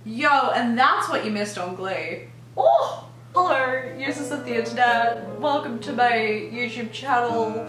Yo, and that's what you missed on Glee. Oh! Hello, users of the internet. Welcome to my YouTube channel.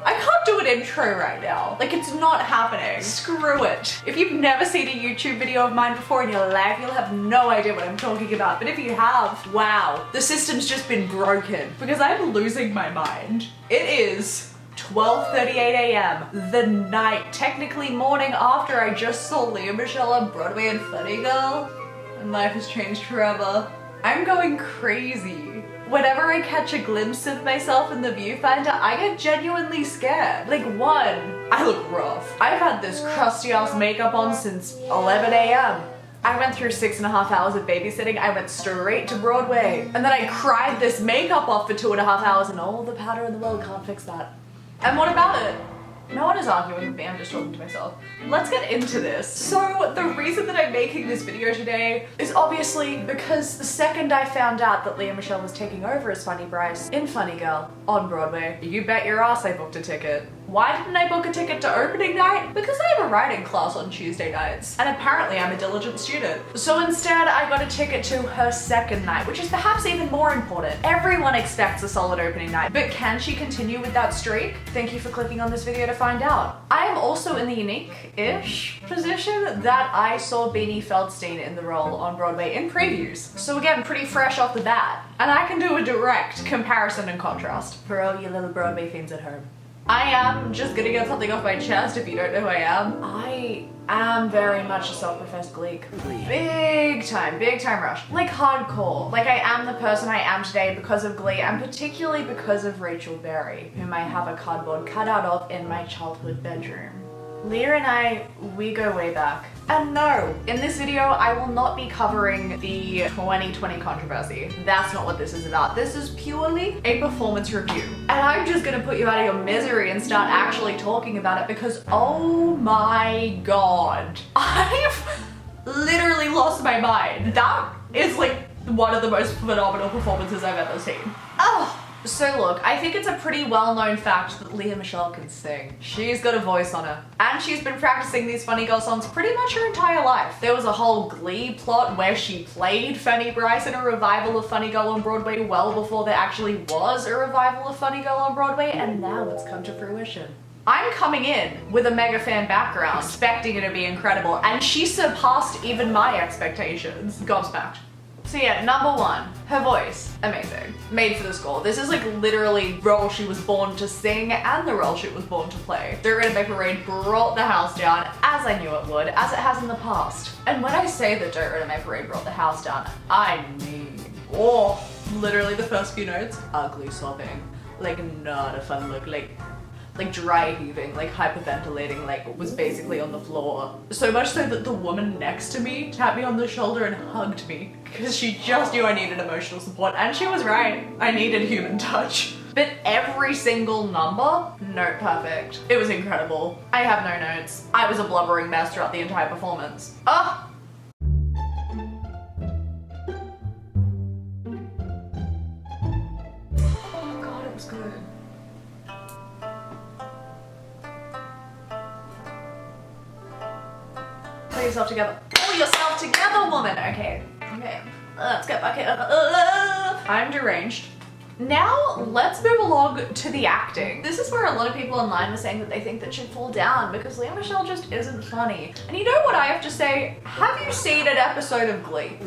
I can't do an intro right now. Like, it's not happening. Screw it. If you've never seen a YouTube video of mine before in your life, you'll have no idea what I'm talking about. But if you have, wow, the system's just been broken because I'm losing my mind. It is 12:38 a.m. the night, technically morning after I just saw Lea Michele on Broadway and Funny Girl, and life has changed forever. I'm going crazy. Whenever I catch a glimpse of myself in the viewfinder, I get genuinely scared. Like, one, I look rough. I've had this crusty ass makeup on since 11 a.m. I went through 6.5 hours of babysitting. I went straight to Broadway. And then I cried this makeup off for 2.5 hours, and all the powder in the world can't fix that. And what about it? No one is arguing with me, I'm just talking to myself. Let's get into this. So the reason that I'm making this video today is obviously because the second I found out that Lea Michele was taking over as Fanny Brice in Funny Girl on Broadway, you bet your ass I booked a ticket. Why didn't I book a ticket to opening night? Because I have a writing class on Tuesday nights, and apparently I'm a diligent student. So instead I got a ticket to her second night, which is perhaps even more important. Everyone expects a solid opening night, but can she continue with that streak? Thank you for clicking on this video to find out. I am also in the unique-ish position that I saw Beanie Feldstein in the role on Broadway in previews. So again, pretty fresh off the bat. And I can do a direct comparison and contrast for all you little Broadway fans at home. I am just gonna get something off my chest if you don't know who I am very much a self-professed Gleek. Big time rush. Like hardcore. Like I am the person I am today because of Glee, and particularly because of Rachel Berry, whom I have a cardboard cutout of in my childhood bedroom. Lea and I, we go way back. And no, in this video, I will not be covering the 2020 controversy. That's not what this is about. This is purely a performance review. And I'm just gonna put you out of your misery and start actually talking about it because, oh my God, I've literally lost my mind. That is like one of the most phenomenal performances I've ever seen. Oh. So look, I think it's a pretty well-known fact that Lea Michele can sing. She's got a voice on her. And she's been practicing these Funny Girl songs pretty much her entire life. There was a whole Glee plot where she played Fanny Brice in a revival of Funny Girl on Broadway well before there actually was a revival of Funny Girl on Broadway, and now it's come to fruition. I'm coming in with a mega fan background, expecting it to be incredible, and she surpassed even my expectations. Gobsmacked. So yeah, number one, her voice, amazing. Made for the score. This is like literally the role she was born to sing and the role she was born to play. Don't Run Away Parade brought the house down, as I knew it would, as it has in the past. And when I say that Don't Run Away Parade brought the house down, I mean, oh, literally the first few notes, ugly sobbing. Like not a fun look, like dry heaving, like hyperventilating, like was basically on the floor. So much so that the woman next to me tapped me on the shoulder and hugged me because she just knew I needed emotional support, and she was right. I needed human touch. But every single number, note perfect. It was incredible. I have no notes. I was a blubbering mess throughout the entire performance. Ah! Oh God, it was good. Pull yourself together. Pull yourself together, woman. Okay. Let's get back in. I'm deranged. Now, let's move along to the acting. This is where a lot of people online were saying that they think that should fall down because Lea Michele just isn't funny. And you know what I have to say? Have you seen an episode of Glee?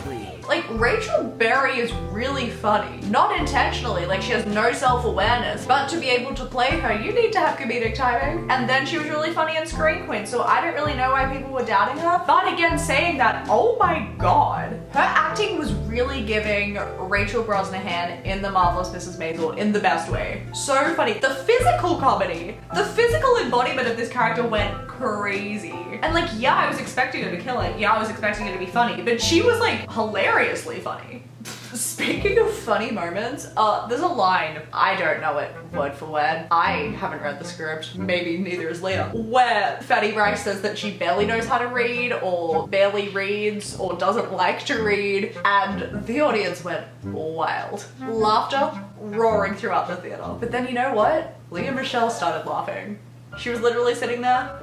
Like, Rachel Berry is really funny. Not intentionally, like she has no self-awareness, but to be able to play her, you need to have comedic timing. And then she was really funny in Scream Queen, so I don't really know why people were doubting her. But again, saying that, oh my God, her acting was really giving Rachel Brosnahan in The Marvelous Mrs. Maisel in the best way. So funny. The physical comedy, the physical embodiment of this character went crazy. And like, yeah, I was expecting her to kill it. Yeah, I was expecting her to be funny, but she was like hilariously funny. Speaking of funny moments, there's a line, I don't know it word for word, I haven't read the script, maybe neither is Lea, where Fanny Brice says that she barely knows how to read, or barely reads, or doesn't like to read, and the audience went wild. Laughter roaring throughout the theater. But then you know what? Lea Michele started laughing. She was literally sitting there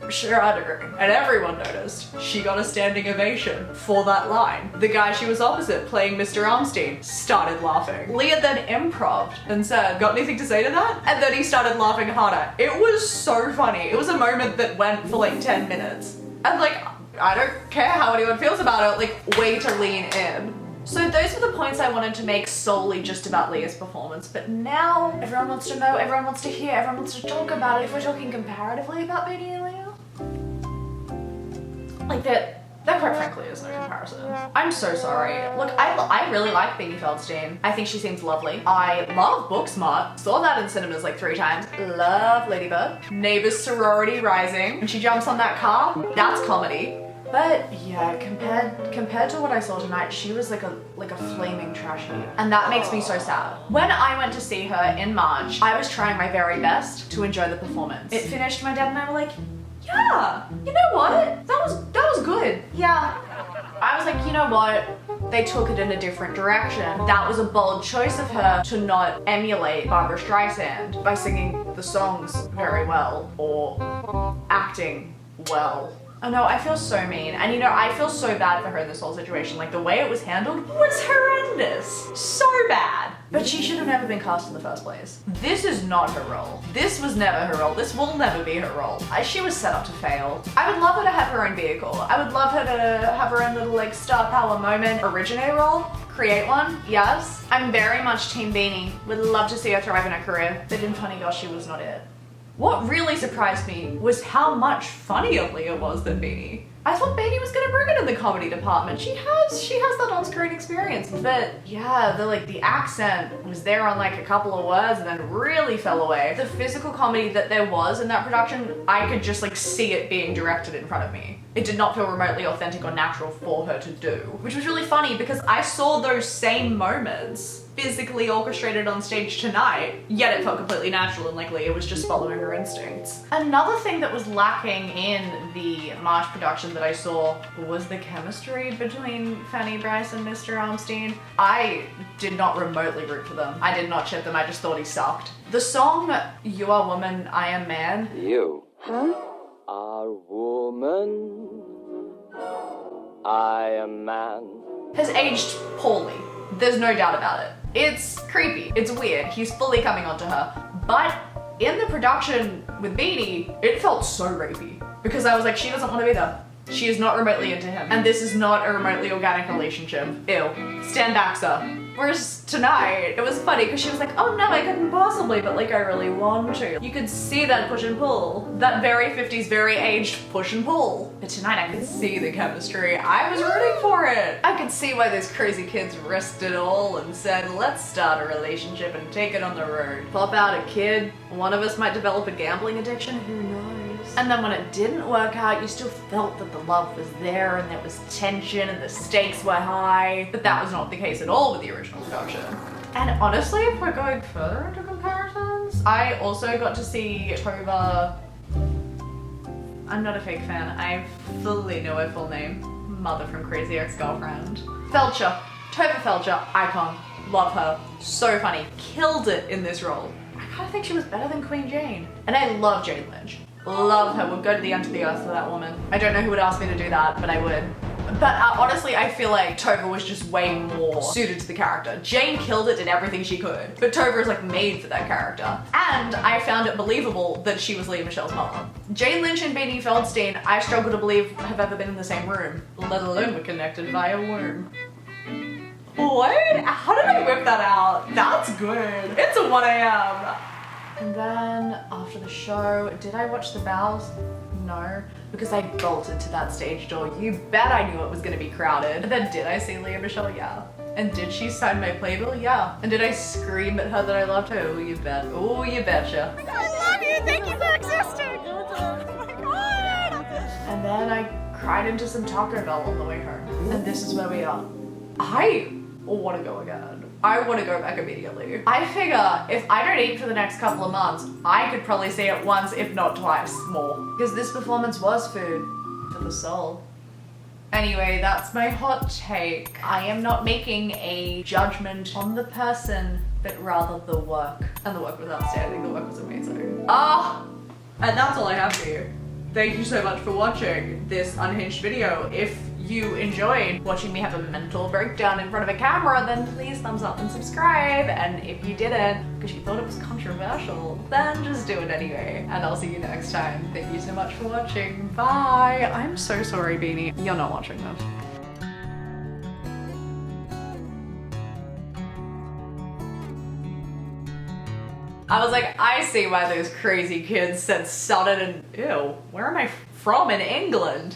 Sure, I'd agree. And everyone noticed. She got a standing ovation for that line. The guy she was opposite, playing Mr. Armstein, started laughing. Lea then improv'd and said, got anything to say to that? And then he started laughing harder. It was so funny. It was a moment that went for like 10 minutes. And like, I don't care how anyone feels about it, like, way to lean in. So those were the points I wanted to make solely just about Lea's performance, but now everyone wants to know, everyone wants to hear, everyone wants to talk about it. If we're talking comparatively about Beanie and Lea, like there quite frankly is no comparison. I'm so sorry. Look, I really like Beanie Feldstein. I think she seems lovely. I love Booksmart. Saw that in cinemas like 3 times. Love Lady Bird. Neighbors Sorority Rising. When she jumps on that car, that's comedy. But yeah, compared to what I saw tonight, she was like a flaming trash heap. And that makes me so sad. When I went to see her in March, I was trying my very best to enjoy the performance. It finished, my dad and I were like, yeah, you know what? That was good. Yeah. I was like, you know what? They took it in a different direction. That was a bold choice of her to not emulate Barbra Streisand by singing the songs very well or acting well. Oh no, I feel so mean. And you know, I feel so bad for her in this whole situation. Like, the way it was handled was horrendous. So bad. But she should have never been cast in the first place. This is not her role. This was never her role. This will never be her role. She was set up to fail. I would love her to have her own vehicle. I would love her to have her own little like star power moment. Originate role. Create one. Yes. I'm very much Team Beanie. Would love to see her thrive in her career. But in Funny Girl, she was not it. What really surprised me was how much funnier Lea was than Beanie. I thought Beanie was gonna bring it in the comedy department. She has that on-screen experience, but yeah, the accent was there on like a couple of words and then really fell away. The physical comedy that there was in that production, I could just like see it being directed in front of me. It did not feel remotely authentic or natural for her to do, which was really funny because I saw those same moments physically orchestrated on stage tonight, yet it felt completely natural and like Lea was just following her instincts. Another thing that was lacking in the March production that I saw was the chemistry between Fanny Brice and Mr. Armstein. I did not remotely root for them. I did not ship them, I just thought he sucked. The song, You Are Woman, I Am Man. You are woman, I am man. Has aged poorly. There's no doubt about it. It's creepy, it's weird, he's fully coming onto her. But in the production with Beanie, it felt so rapey. Because I was like, she doesn't want to be there. She is not remotely into him. And this is not a remotely organic relationship. Ew. Stand back, sir. Whereas tonight, it was funny because she was like, oh no, I couldn't possibly, but like I really want to. You could see that push and pull. That very 50s, very aged push and pull. But tonight I could see the chemistry. I was rooting for it. I could see why those crazy kids risked it all and said, let's start a relationship and take it on the road. Pop out a kid. One of us might develop a gambling addiction, who knows? And then when it didn't work out, you still felt that the love was there and there was tension and the stakes were high. But that was not the case at all with the original production. And honestly, if we're going further into comparisons, I also got to see Tova. I'm not a fake fan. I fully know her full name. Mother from Crazy Ex-Girlfriend. Felcher. Tova Felcher. Icon. Love her. So funny. Killed it in this role. I kind of think she was better than Queen Jane. And I love Jane Lynch. Love her. Would go to the end of the earth for that woman. I don't know who would ask me to do that, but I would. But honestly, I feel like Tova was just way more suited to the character. Jane killed it, did everything she could, but Tova is like made for that character. And I found it believable that she was Lea Michele's mother. Jane Lynch and Beanie Feldstein, I struggle to believe have ever been in the same room, let alone were connected via womb. What? How did I whip that out? That's good. It's a 1 a.m. And then after the show, did I watch The Vows? No, because I bolted to that stage door. You bet I knew it was gonna be crowded. And then did I see Lea Michele? Yeah. And did she sign my playbill? Yeah. And did I scream at her that I loved her? Oh, you bet. Oh, you betcha. I love you, thank you for existing! Oh my god! And then I cried into some Taco Bell on the way home. And this is where we are. I want to go again. I want to go back immediately. I figure if I don't eat for the next couple of months, I could probably see it once, if not twice more. Because this performance was food for the soul. Anyway, that's my hot take. I am not making a judgment on the person, but rather the work. And the work was outstanding, the work was amazing. And that's all I have for you. Thank you so much for watching this unhinged video. If you enjoyed watching me have a mental breakdown in front of a camera, then please thumbs up and subscribe. And if you didn't, because you thought it was controversial, then just do it anyway. And I'll see you next time. Thank you so much for watching. Bye. I'm so sorry, Beanie. You're not watching this. I was like, I see why those crazy kids said sudden and ew, where am I from in England?